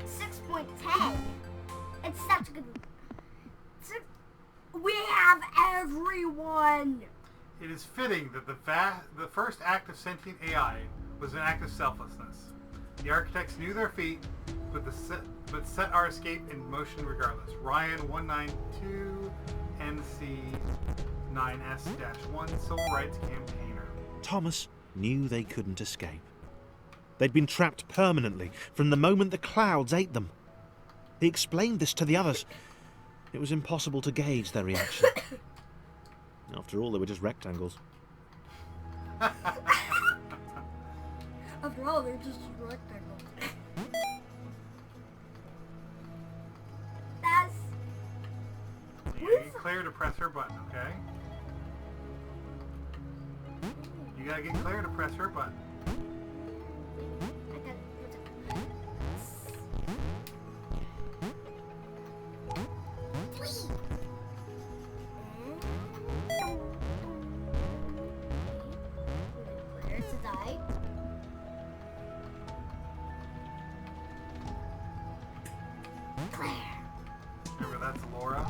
6.10. It's such a good. We have everyone. It is fitting that the first act of sentient AI was an act of selflessness. The architects knew their fate, but set our escape in motion regardless. Ryan 192 NC 9S-1 Civil Rights Campaigner. Thomas knew they couldn't escape. They'd been trapped permanently from the moment the clouds ate them. He explained this to the others. It was impossible to gauge their reaction. After all, they were just rectangles. After all, they're just rectangles. That's... You get Claire to press her button, okay? You gotta get Claire to press her button. Remember, that's Laura.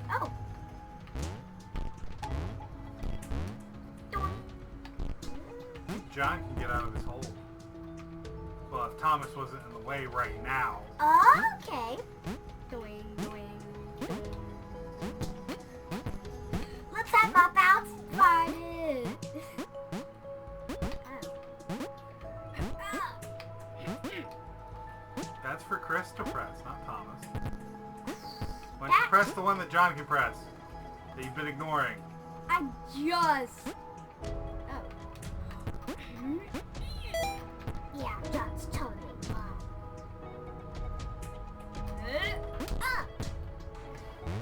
Oh. John can get out of his hole. Well, if Thomas wasn't in the way right now. Okay. Doing. Let's have a bounce party. That's for Chris to press, not Thomas. Why don't you press the one that John can press? That you've been ignoring. I just... Oh. Yeah, that's totally fine.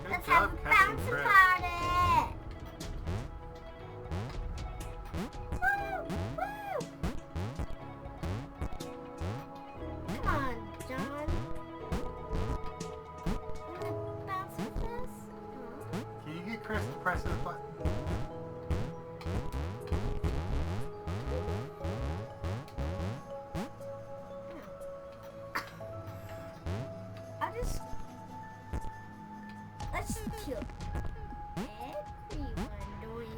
Let's have a Captain bounce Chris. party. Come on, John. Bounce with this? Can you get Chris to press his button? Let's kill everyone doing.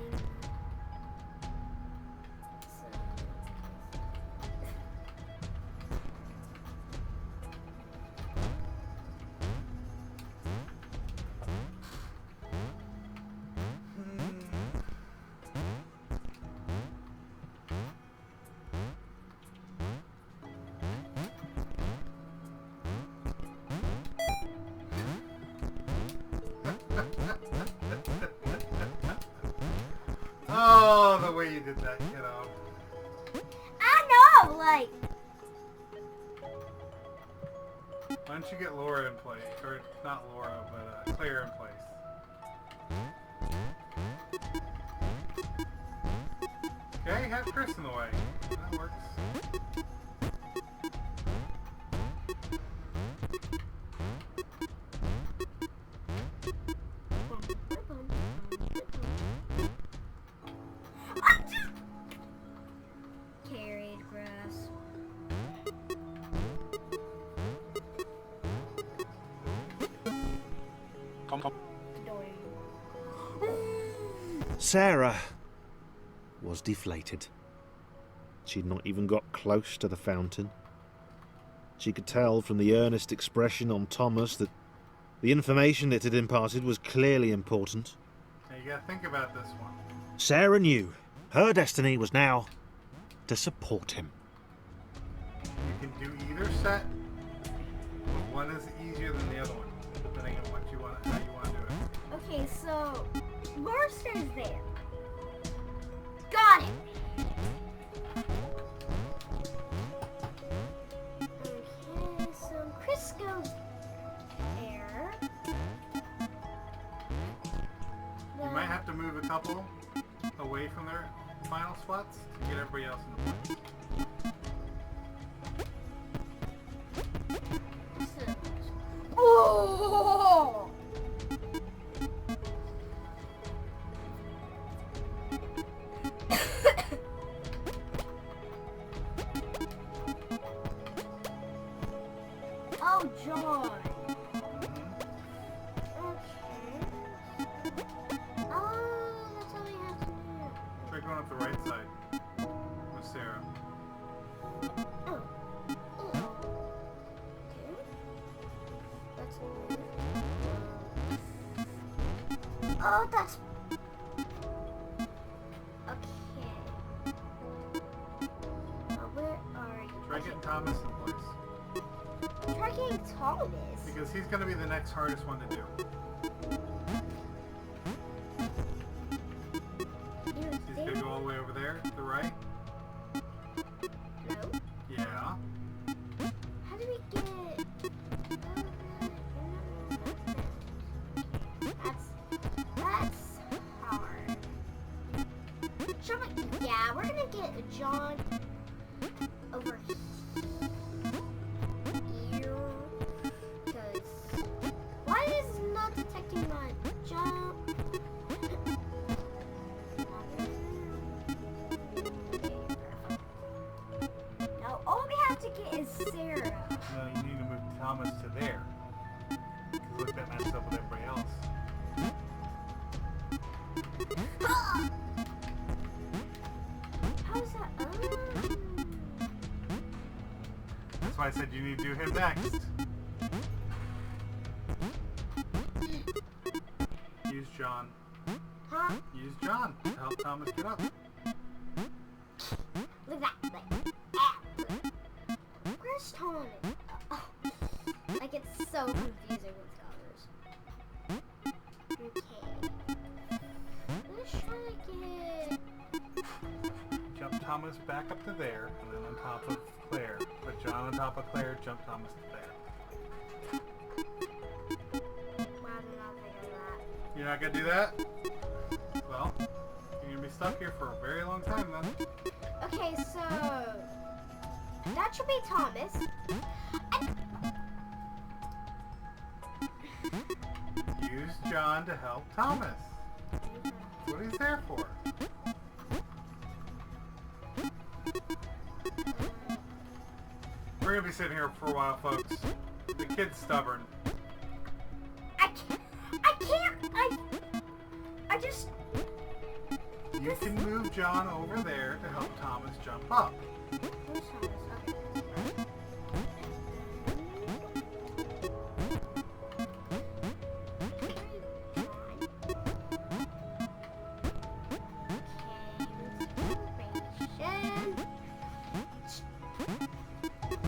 Oh, the way you did that, kiddo. I know, like. Why don't you get Laura in place? Or not Laura, but Claire in place. Okay, have Chris in the way. That works. Carried grass. Sarah was deflated. She'd not even got close to the fountain. She could tell from the earnest expression on Thomas that the information it had imparted was clearly important. Now you gotta think about this one. Sarah knew her destiny was now to support him. You can do either set, but one is easier than the other one, depending on what you want, how you want to do it. Okay, so Laura stays there. Got it. Okay, so Chris goes there. You might have to move a couple away from their final spots to get everybody else in the place. Oh! Oh, John. Okay. Oh, that's all we have to do. Try going up the right side with Sarah. Oh. Okay. That's oh, that's okay. Where are you? Try getting Thomas in place. Try getting Thomas. Because he's going to be the next hardest one to do. He's going to go all the way over there to the right. No. Yeah. How do we get? That's hard. Yeah, we're gonna get John over here. Because why is it not detecting my jump? Now all we have to get is Sarah. No, you need to move Thomas to there. Because look, that matches up with everybody else. How's that? Oh. That's why I said you need to do him next. Use John. Huh? Use John to help Thomas get up. Look at that. Where's Thomas? Oh. Like it's so confusing with colors. Okay. Let's try to get. Jump Thomas back up to there, and then on top of Claire. Put John on top of Claire, jump Thomas to there. Why did I think of that? You're not gonna do that? Well, you're gonna be stuck here for a very long time then. Okay, so that should be Thomas. Use John to help Thomas. That's what he's there for. We're gonna be sitting here for a while, folks. The kid's stubborn. I just. You can move John over there to help Thomas jump up. Where's Thomas? Okay.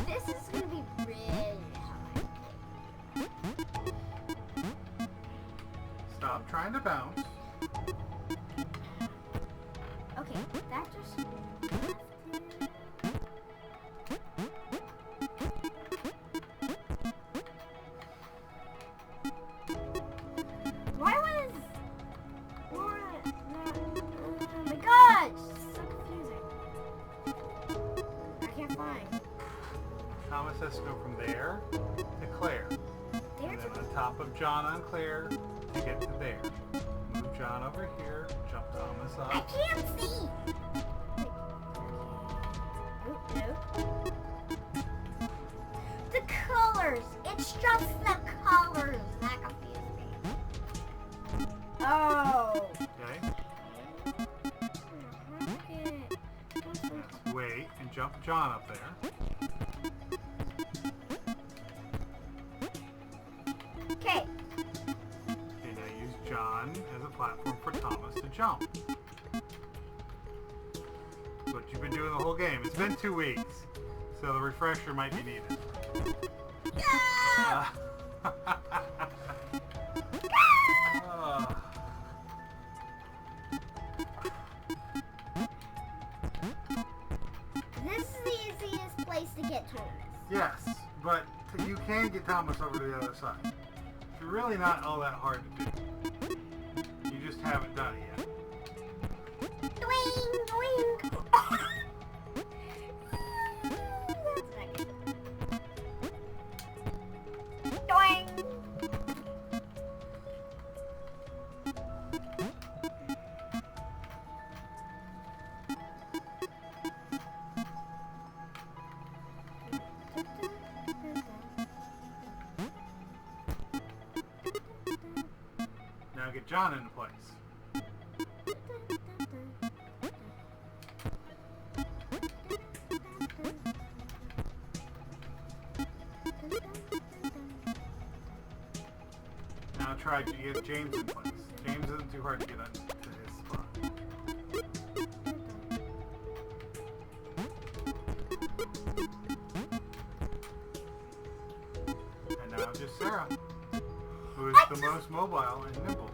This is gonna be really hard. Stop trying to bounce. Okay, that just. Why was Laura not? Oh my gosh, this is so confusing. I can't find. Thomas has to go from there to Claire. There And to then on top of John on Claire to get to there. Move John over here, jump Thomas I up. can't see. No. The colors. It's just the colors that confuse me. Oh. Okay? Wait and jump John up there. Okay. Okay, now use John as a platform for Thomas to jump. That's what you've been doing the whole game. It's been 2 weeks, so the refresher might be needed. Ah! This is the easiest place to get Thomas. Yes, but you can get Thomas over to the other side. It's really not all that hard to do. You just haven't done it yet. Doing, doing. That's not good. Doing. get John into place. Now try to get James in place. James isn't too hard to get into his spot. And now just Sarah, who is the most mobile and nimble.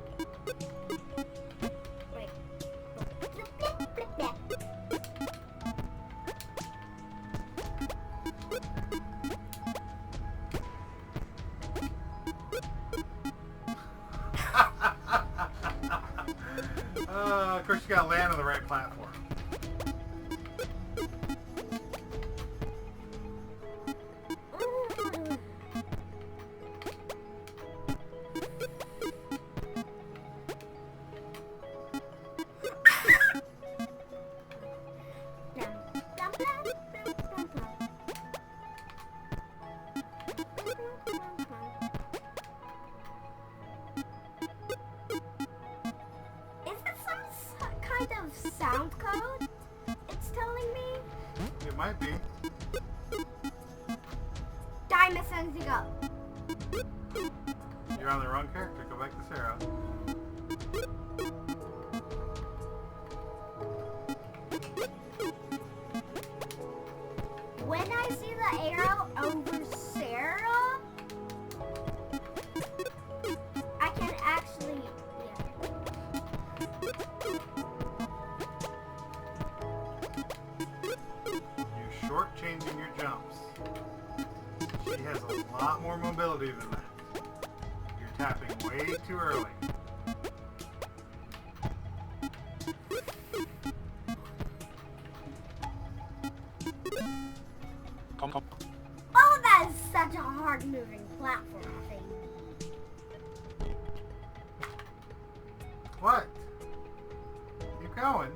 Wait. Of course, you gotta land on the right platform. Is it some kind of sound code it's telling me? It might be. Diamond sends you go. You're on the wrong character. Go back to Sarah. When I see the arrow over Sarah, I can actually, You're shortchanging your jumps. She has a lot more mobility than that. You're tapping way too early. Oh, that is such a hard moving platform thing. What? Keep going.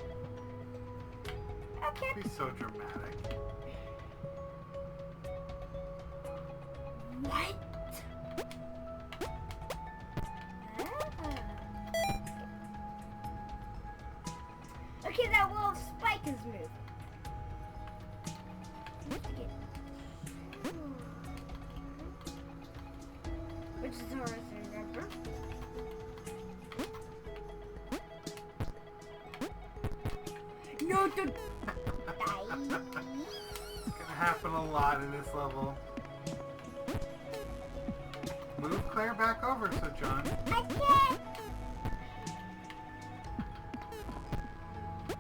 Okay. Be so dramatic. What? Okay, that little spike is moving. Which is Horace and Rubber. No, don't It's gonna happen a lot in this level. Move Claire back over, so John. I can't.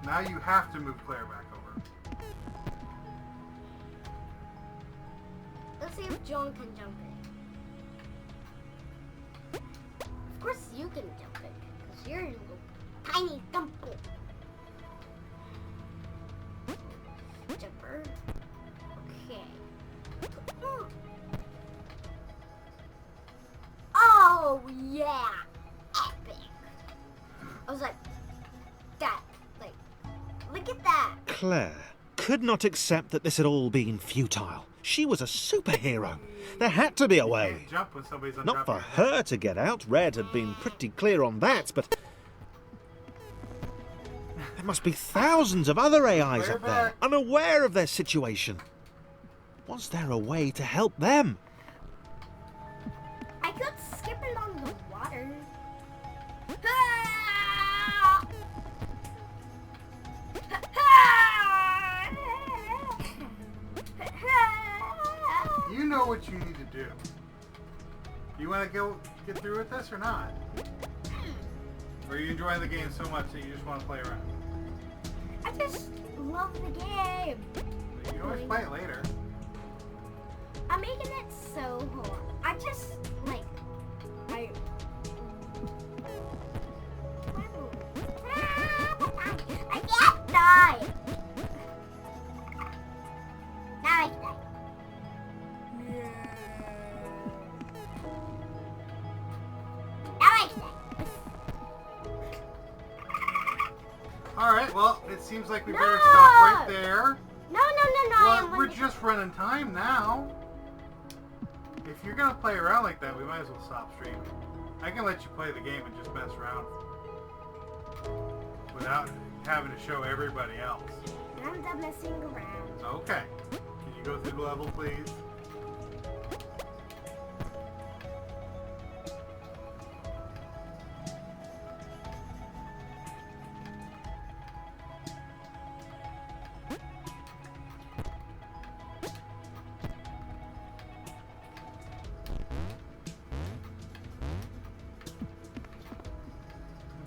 Now you have to move Claire back over. Let's see if John can jump it. Of course you can jump it, because you're a little tiny dumple. Jumper. Okay. Oh yeah! Epic! I was like, that, like, look at that! Claire could not accept that this had all been futile. She was a superhero. There had to be a You way. can't jump when somebody's on Not top for of your head. her to get out. Red had been pretty clear on that, but there must be thousands of other AIs Claire up there, back. unaware of their situation. Was there a way to help them? I could skip it on the water. Ah! You know what you need to do. You want to get through with this or not? Or are you enjoying the game so much that you just want to play around? I just love the game. You can always play it later. I'm making it so hard. I just like I can't die. Now I can die. Now I can die. Alright, well, it seems like we better No! stop right there. No, I Well, am we're just running time now. If you're going to play around like that, we might as well stop streaming. I can let you play the game and just mess around without having to show everybody else. I'm done messing around. Okay. Can you go through the level, please?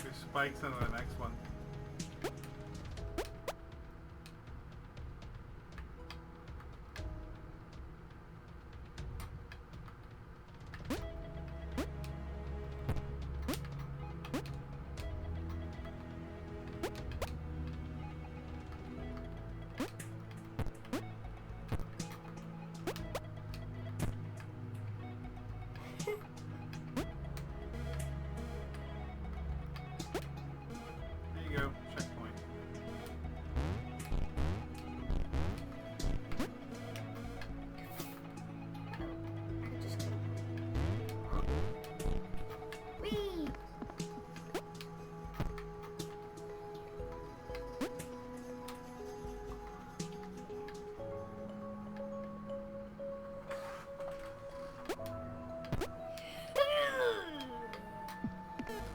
There's spikes on the next one. There you go. Checkpoint. I just Whee!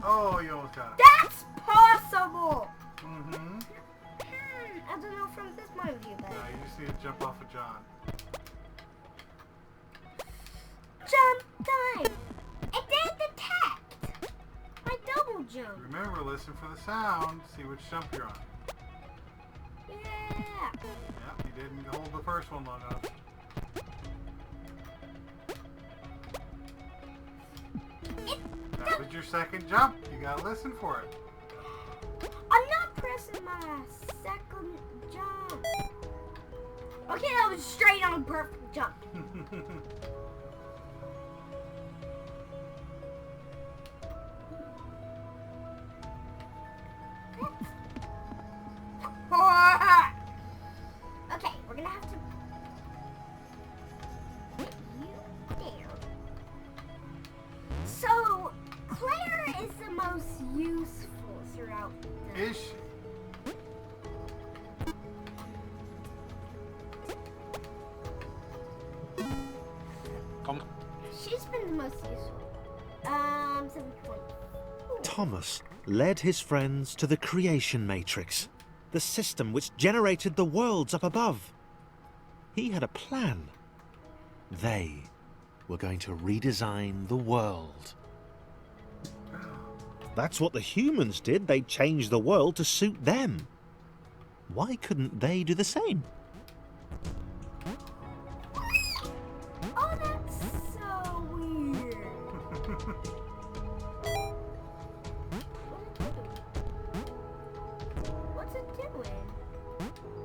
Oh, you almost got it. That's possible! Mm-hmm. I don't know from this point of view, but... No, you just need to jump off of John. Jump time! It didn't detect! I double jump. Remember, listen for the sound. See which jump you're on. Yeah! Yep, you didn't hold the first one long enough. That was your second jump. You gotta listen for it. I'm not pressing my second jump. Okay, that was straight on perfect jump. Okay, we're gonna have to put you down. So, Claire is the most useful throughout the... Is she? She's been the most useful. 7 point. Thomas led his friends to the creation matrix, the system which generated the worlds up above. He had a plan. They were going to redesign the world. That's what the humans did. They changed the world to suit them. Why couldn't they do the same? Oh, that's so weird. What's it doing?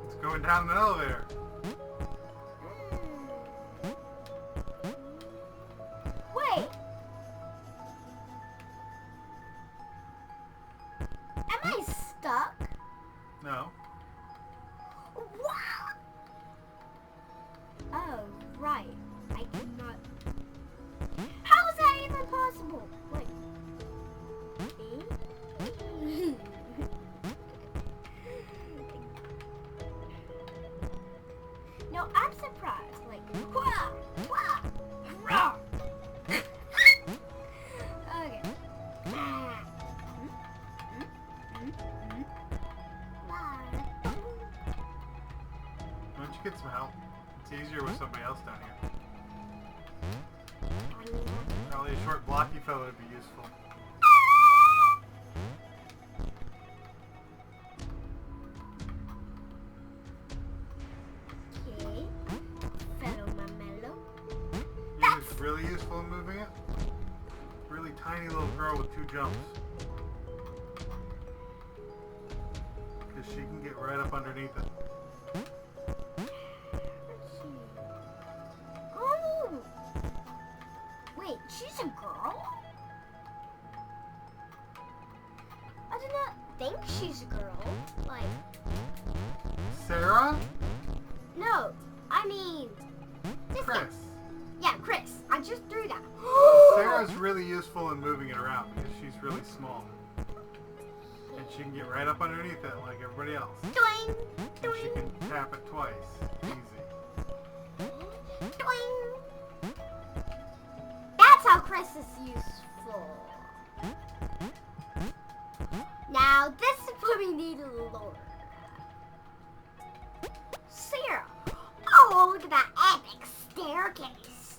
It's going down the elevator. Wait. Am I stuck? No. What? Oh, right. I cannot. How is that even possible? Wait. No, I'm surprised. Like, wah, wah, rah. Okay. Why don't you get some help? It's easier with somebody else down here. Probably a short, blocky fellow would be useful. Okay. Fellow Mamelo. You know who's really useful in moving it? Really tiny little girl with 2 jumps. Because she can get right up underneath it. Oh! Wait, she's a girl? I do not think she's a girl. Like, Sarah? no. I mean, this Chris. thing. Yeah, Chris. I just threw that. Sarah Sarah's really useful in moving it around because she's really small. And she can get right up underneath it like everybody else. Doing, And she can tap it twice. Easy. doing. That's how Chris is useful. Now this is what we need to lower. Sarah. Oh, look at that epic staircase.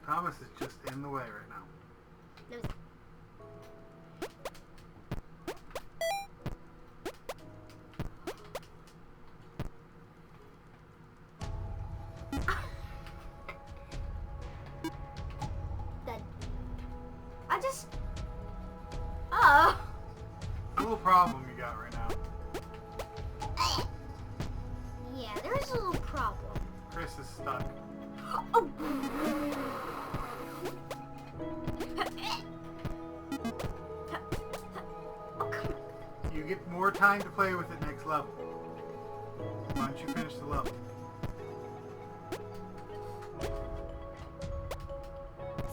Thomas is just in the way right now. No, I just. Oh. Little problem you got right now. Yeah, there's a little problem. Chris is stuck. Oh. Oh, come on. You get more time to play with it next level. Why don't you finish the level?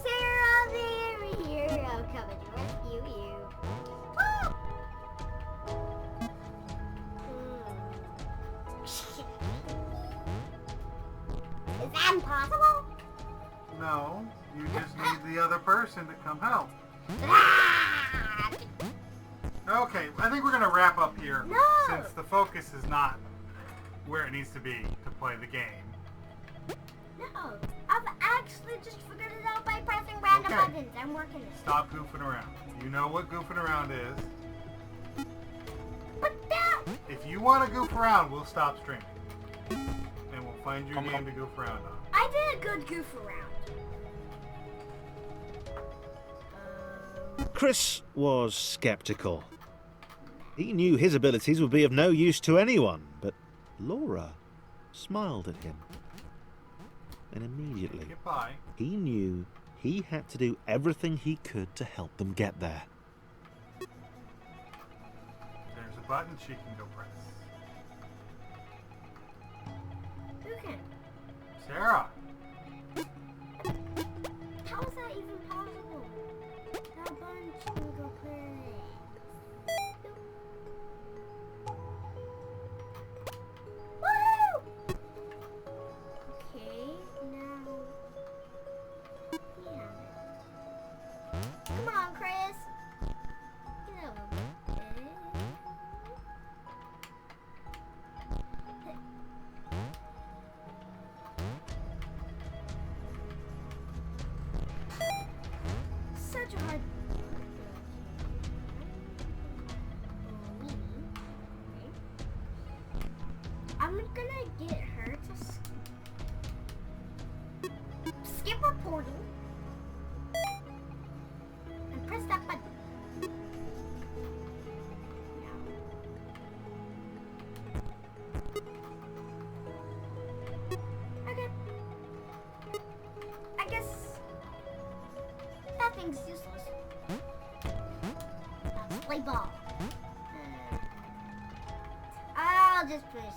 Sarah, they're here. I'm coming to rescue you. Woo! Is that impossible? No, you just need the other person to come help. Ah! Okay, I think we're going to wrap up here. No! Since the focus is not where it needs to be to play the game. No, I've actually just figured it out by pressing random Okay. buttons. I'm working it. Stop goofing around. You know what goofing around is. But that. If you want to goof around, we'll stop streaming. And we'll find you a game to goof around on. I did a good goof around. Chris was skeptical. He knew his abilities would be of no use to anyone, but Laura smiled at him. And immediately, Goodbye. he knew he had to do everything he could to help them get there. There's a button she can go press. Who can? Sarah! How is that even possible? That bunch can go play. Woohoo! Okay, now. Yeah. Come on, Chris. Get over it. Such a hard. I'm gonna get her to skip her portal and press that button. Okay. I guess that thing's useless. Let's play ball. I'll just push it.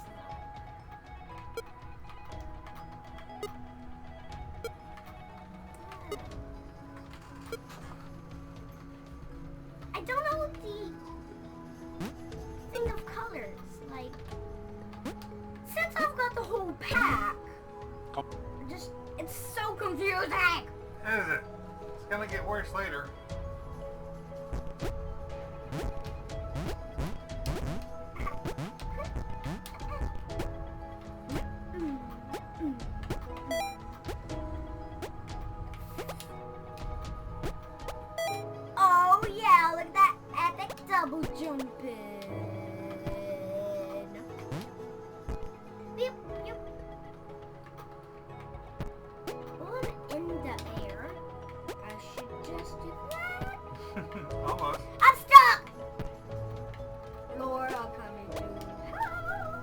I don't know the thing of colors. Like, since I've got the whole pack, it's so confusing. Is it? It's gonna get worse later. Oh yeah, look at that epic double jumping. Beep, beep. While I'm in the air, I should just do that. Almost. I'm stuck! Lord, I'll come into help.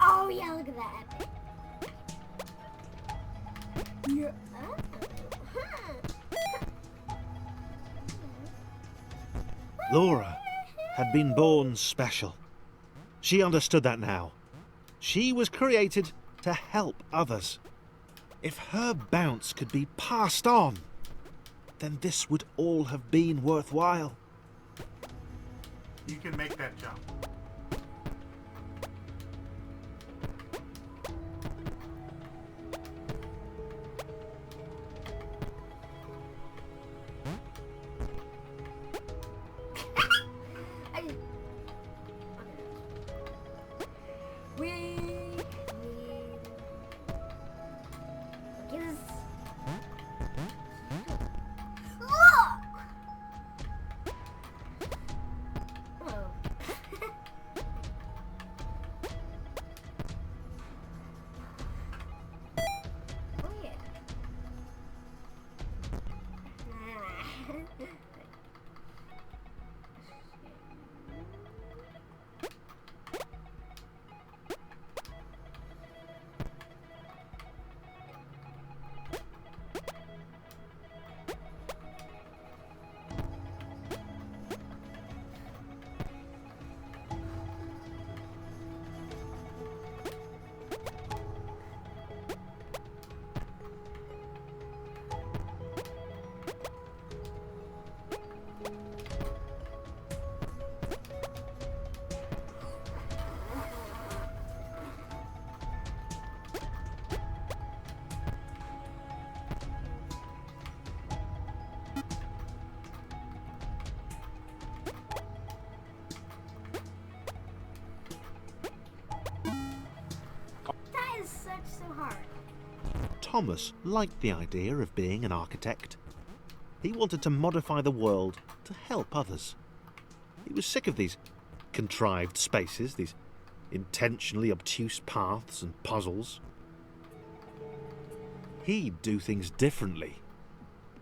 Oh yeah, look at that epic. Yeah. Oh. Laura had been born special. She understood that now. She was created to help others. If her bounce could be passed on, then this would all have been worthwhile. You can make that jump. I just... Okay. Look! Oh. Oh yeah. That is such so hard. Thomas liked the idea of being an architect. He wanted to modify the world to help others. He was sick of these contrived spaces, these intentionally obtuse paths and puzzles. He'd do things differently.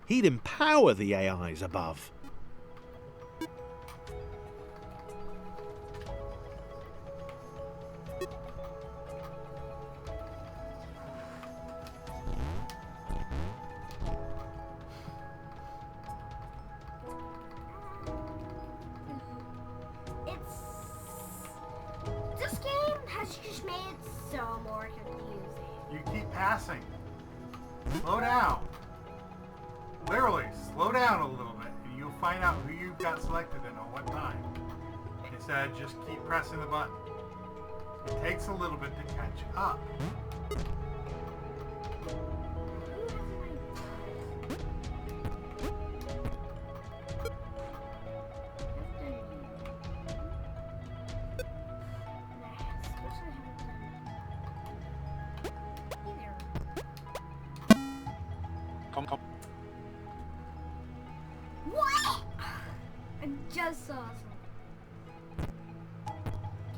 He'd empower the AIs above. This game has just made it so more confusing. You keep passing. Slow down. Literally, slow down a little bit, and you'll find out who you've got selected and on what time. Instead, just keep pressing the button. It takes a little bit to catch up. What? I just saw something.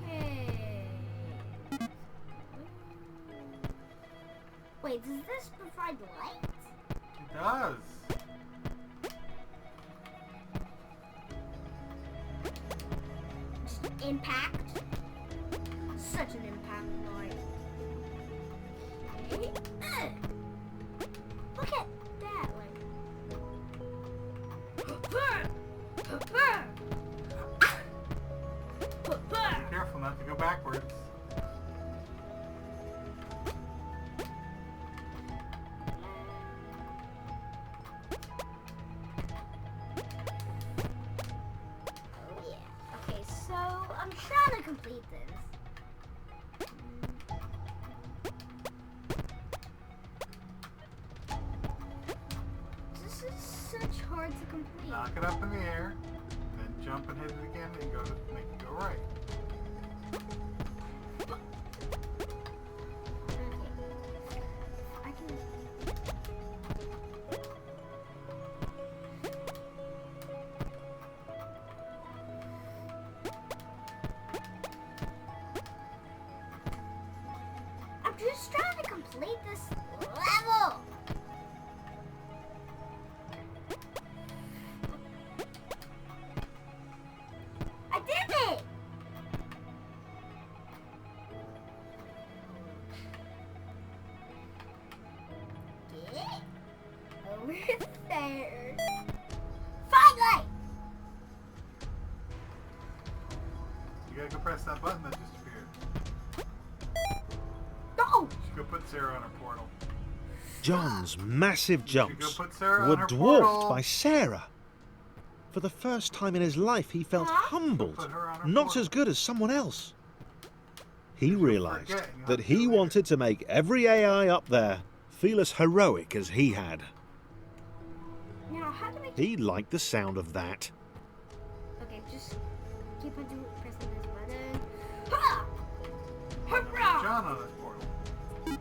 Okay. Wait, does this provide light? It does. Just impact? Such an impact light. Okay. Look at that, Be careful not to go backwards. Oh yeah. Okay, so I'm trying to complete this. This is such hard to complete. Knock it up in the air, then jump and hit it again and go to make it go right. Okay. I can. I'm just trying to complete this level. I did it! Get over there. Finally! gotta go press that button that just appeared. No! Go put Sarah on her portal. John's massive jumps go put Sarah were on her dwarfed portal. by Sarah. For the first time in his life, he felt Huh? humbled, Put her on her not portal. as good as someone else. He You'll realized forget, and you'll that have to do he it later. wanted to make every AI up there feel as heroic as he had. Now, how do we... He liked the sound of that. Okay, just keep on doing, pressing this button. Ha! Hurrah! John on his portal.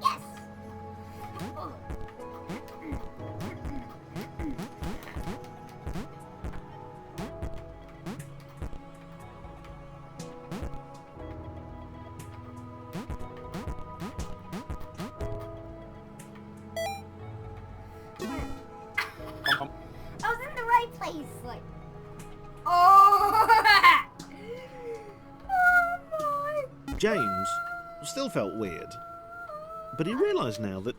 Yes! Oh. I was in the right place, like. Oh! Oh my! James still felt weird, but he realized now that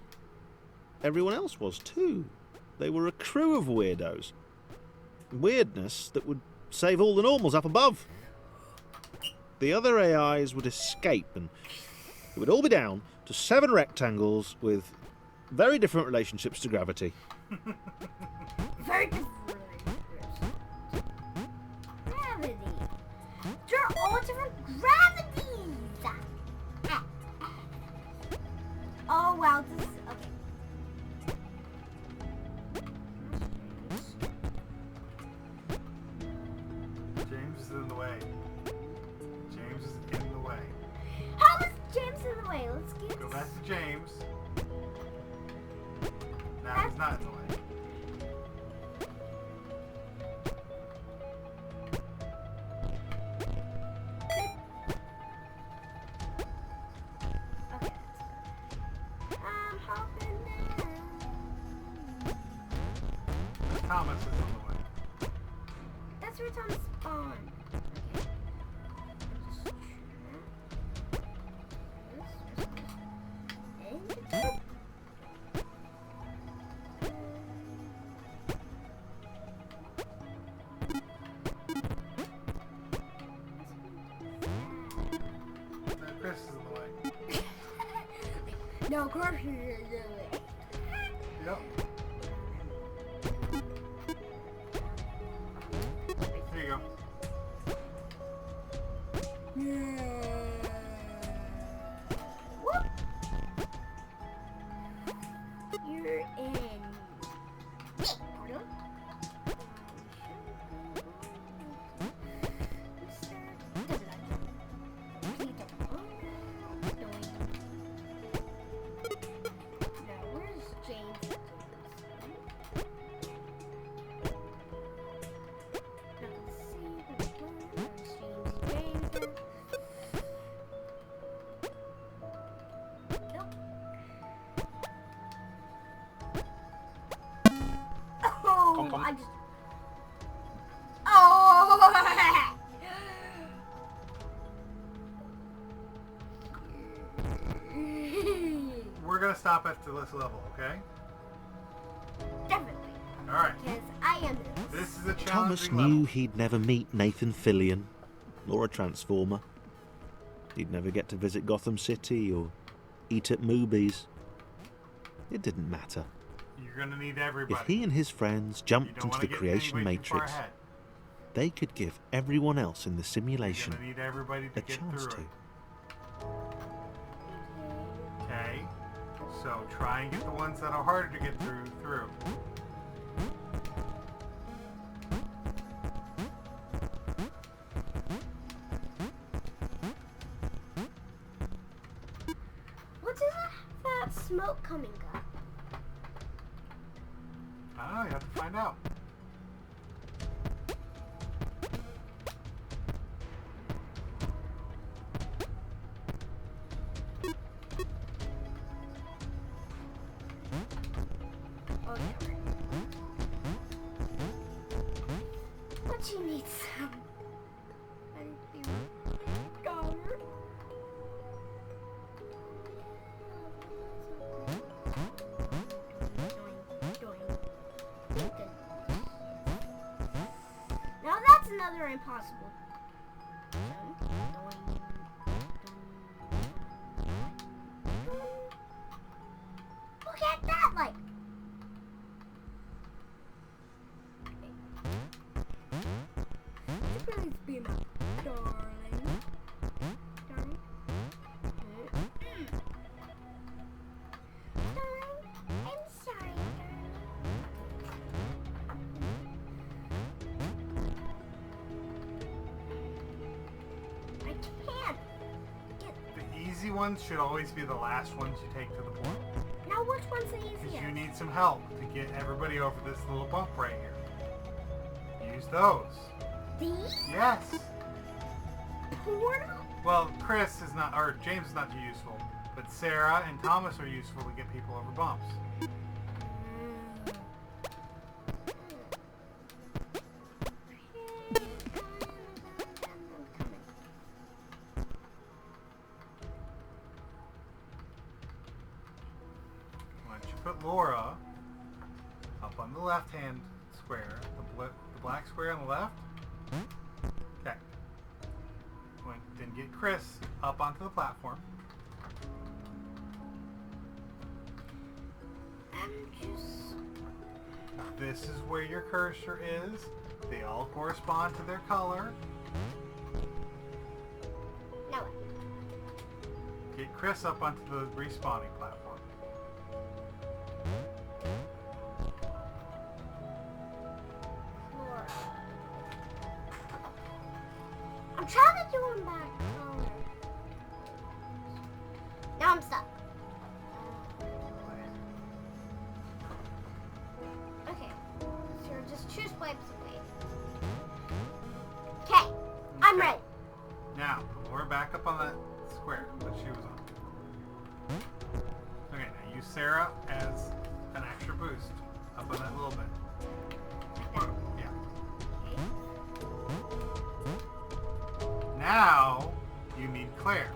everyone else was too. They were a crew of weirdos. Weirdness that would save all the normals up above. The other AIs would escape, and it would all be down to 7 rectangles with very different relationships to gravity. Very different. Gravity. They're all different gravities. Oh wow, this is okay. James is in the way. James is in the way. How is James in the way? Let's get. Go back to James. Now he's not in the way. Okay. I'm hopping down. Thomas is in the way. That's where Thomas spawned. Okay. Just check. This. And Chris is in the way. no, Chris is in the way. Yep. Here you go. Whoop. You're in. Pardon? Now, where's James? Oh, I just. Oh! We're gonna stop at this level, okay? Definitely, All right. because I am This is a Thomas challenging knew level. he'd never meet Nathan Fillion or a Transformer. He'd never get to visit Gotham City or eat at Moobies. It didn't matter. You're gonna need everybody. If he and his friends You jumped don't into wanna the get creation anybody too far matrix, ahead. they could give everyone else in the You're simulation gonna need everybody to a get chance through to. it. Okay. So try and get the ones that are harder to get through. What is that smoke coming up? I don't know. You have to find out. Okay. But you need some. I think $1. another impossible. Look at that, like. Please be my darling. Darling. Darling, I'm sorry, darling. I can't get. The easy ones should always be the last ones you take to the portal. Now, which one's the Because easiest? you need some help to get everybody over this little bump right here. Use those. These? Yes. Portal? Well, Chris is not, or James is not too useful, but Sarah and Thomas are useful to get people over bumps. Why don't you put Laura up on the left-hand square, the black square on the left? Okay. Then get Chris up onto the platform. This is where your cursor is. They all correspond to their color. No. Get Chris up onto the respawning platform. Laura. I'm trying to do them back. Now I'm stuck. Okay. So just choose wipes away. Okay. I'm Okay. ready. Now, put Laura back up on that square that she was on. Okay, now use Sarah as an extra boost up on that little bit. Like that. Yeah. Okay. Now, you need Claire.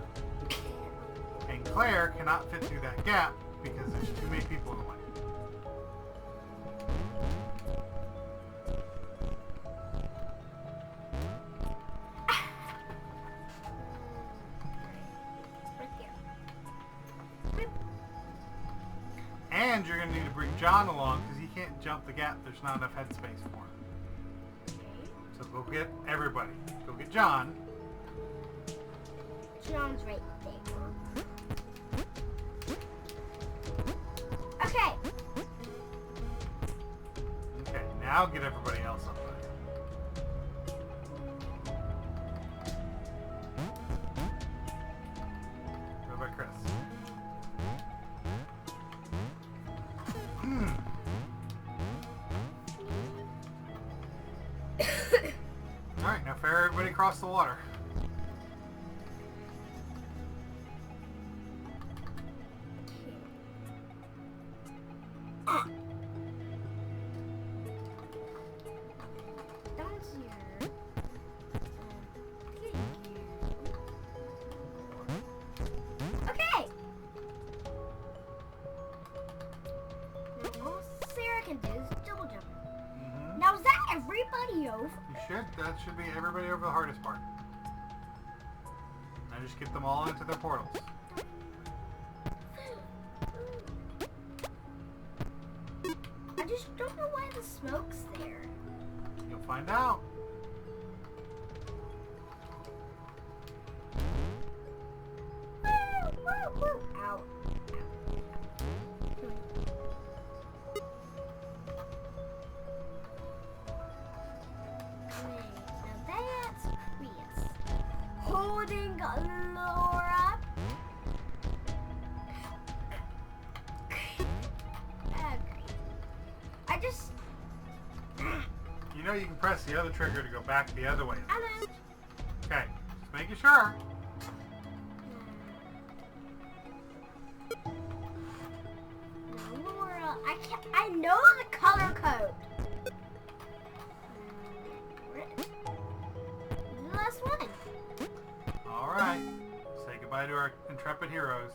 And Claire cannot fit through that gap because there's too many people in the way. Right there. And you're going to need to bring John along because he can't jump the gap. There's not enough headspace for him. Okay. So go get everybody. Go get John. John's right there. Okay. Okay, now get everybody else up there. What about Chris? Alright, now ferry everybody across the water. Down's here. Okay. Now all Sarah can do is double jump. Mm-hmm. Now is that everybody over? You should. That should be everybody over the hardest part. Now just get them all into their portals. I just don't know why the smoke's there. You'll find out. Woo, woo, woo. Ow. Now that's Chris holding Laura. I just. You know you can press the other trigger to go back the other way. I know. Okay, just making sure. Laura, I know the color code. The last one. Alright. Say goodbye to our intrepid heroes.